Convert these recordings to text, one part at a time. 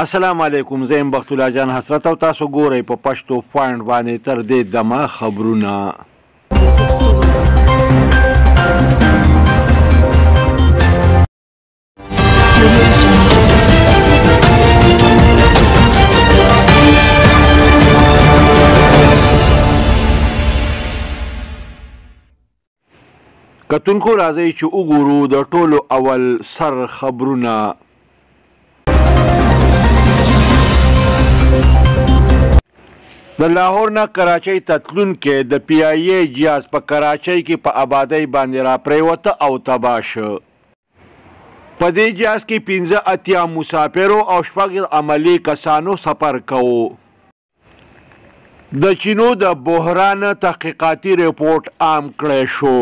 السلام علیکم، زه یم بخت الله جان حسرت او تاسو ګورئ په پښتو پوینټ باندې تر دې دمه خبرونه. کتونکو راځئ چې وګورو د ټولو اول سر خبرونه. د لاهور نه کراچۍ ته تلونکی د پی آی ای جهاز په کراچۍ کې په آبادۍ باندې راپرېوته او تباه شو. په دې جهاز کې 85 مسافرو او 6 عملي کسانو سفر کوو. د چینو د بحران تحقیقاتي ریپورټ عام کړی شو.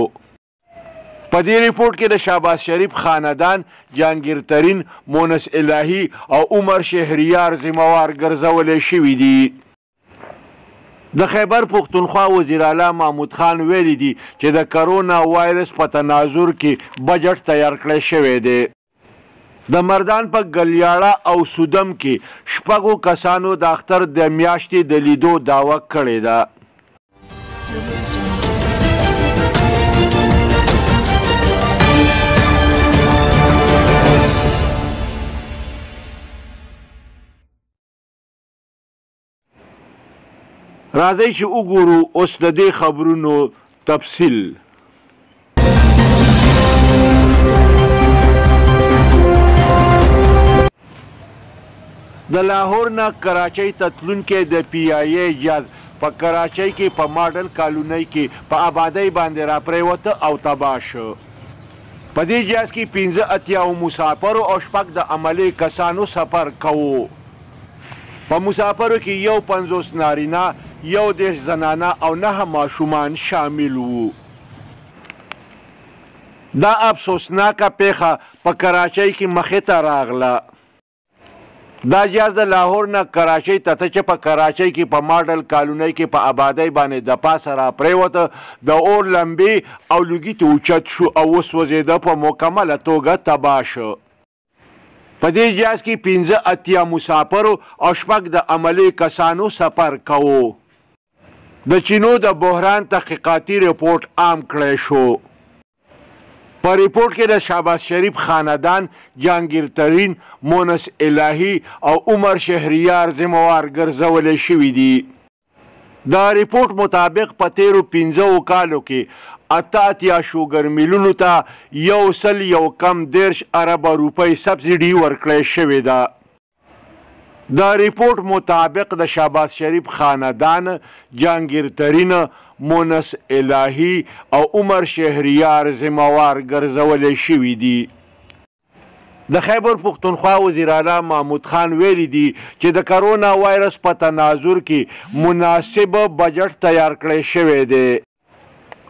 په دې ریپورټ کې د شهباز شریف خاندان، جهانګیر ترین، مونس الهي او عمر شهریار ذمہوار ګرځولې شوي دي. د خیبر پښتونخوا وزیر اعلی محمود خان ویلي دي چې د کرونا وایرس په تناظر کې بجټ تیار کړی شوی دی. د مردان په ګلیاړه او سودم کې 6 کسانو د اختر د میاشتې د لیدو دعوه کړې ده. راځئ چې وګورو اوس د دې خبرونو تفصیل. د لاهور نه کراچۍ ته تلونکی د پی آی ای جهاز په کراچۍ کې په ماډل کالونۍ کې په آبادۍ باندې راپرېوته او تباه شو. په دې جهاز کې 85 مسافرو او 6 د عملي کسانو سفر کوو. په مسافرو کې 51 نارینه، 10 زنانه او 9 ماشومان شامل وو. دا افسوسناکه پیښه په کراچۍ کې مخې ته راغله. دا جهاز د لاهور نه کراچۍ ته چې په کراچۍ کې په ماډل کالونۍ کې په آبادۍ باندې د پاسه راپرېوته، د اور لمبې او لوګي ته اوچت شو او وسوځېده، په مکمله توګه تباه شو. په دې جهاز کې 85 مسافرو او 6 د عملي کسانو سفر کوو. د چینو د بحران تحقیقاتي ریپورټ عام کړی شو. په ریپورټ کې د شهباز شریف خاندان، جهانګیر ترین، مونس الهي او عمر شهریار ذمہوار ګرځولې شوي دي. دا ریپورټ مطابق په تیرو 15 کالو کې 88 شوګر میلونو ته 110 ارب روپۍ سبسیډي ورکړی شوې ده. دا ریپورټ مطابق د شهباز شریف خاندان، جهانګیر ترین، مونس الهي او عمر شهریار ذمہوار ګرځولې شوي دي. د خیبر پښتونخوا وزیر اعلی محمود خان ویلي دي چې د کرونا وایرس په تناظر کې مناسب بجټ تیار کړی شوی دی.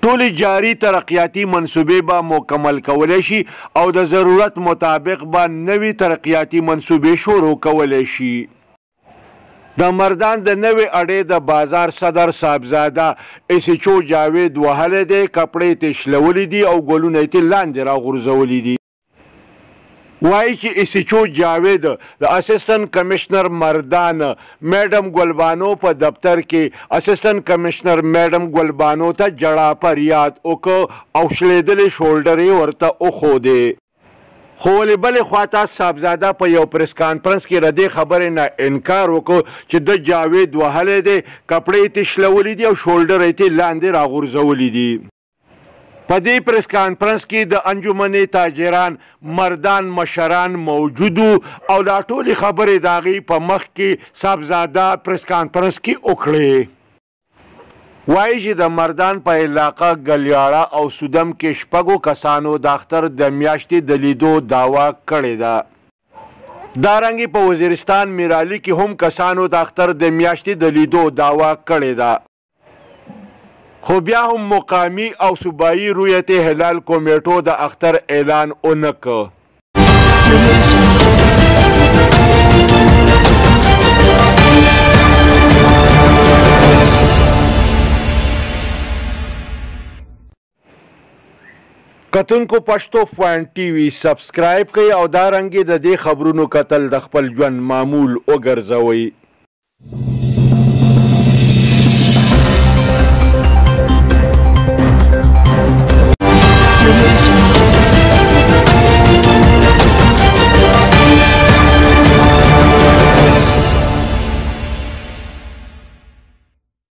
ټولې جاري ترقیاتي منصوبې به مکمل کولی شي او د ضرورت مطابق به نوې ترقیاتي منصوبې شروع کولی شي. د مردان د نوې اډې د بازار صدر صاحبزاده ایس ایچ او جاوید وهلی دی. کپړې یې شلولي دي او ګلونه یې لاندې راغورځولي دي. وایي چې ایس ایچ او جاوید د اسسټنټ کمشنر مردان میډم ګلبانو په دفتر کې اسسټنټ کمشنر میډم ګلبانو ته جړا فریاد وکړ او شلیدلې شولډر یې ورته وښودې. خو ولې بلې خواته صاحبزاده په یو پریس کانفرنس کې د دې خبرې نه انکار وکړ چې د جاوید وهلی دی، کپړې یې شلولي دي او شولډر یې لاندې راغورځولي دي. په دې پریس کانفرنس کې د انجمن تاجران مردان مشران موجود او دا ټولې خبرې د هغې په مخ کې صاحبزاده پریس کانفرنس کې وکړې. وایي چې د مردان په علاقه ګلیاړه او سودم کې 6 کسانو د اختر د میاشتې د لیدو دعوه کړې ده. دارنګې په وزیرستان میرالي کې هم کسانو د اختر د میاشتې د لیدو دعوه کړې ده. خو بیا هم مقامی او صوبایي رویت هلال کمیټو د اختر اعلان ونه کړ. کتونکو پښتو پوینټ ټي وي سبسکرایب کړئ او دا رنګې د دې خبرونو کتل د خپل ژوند معمول وګرځوئ.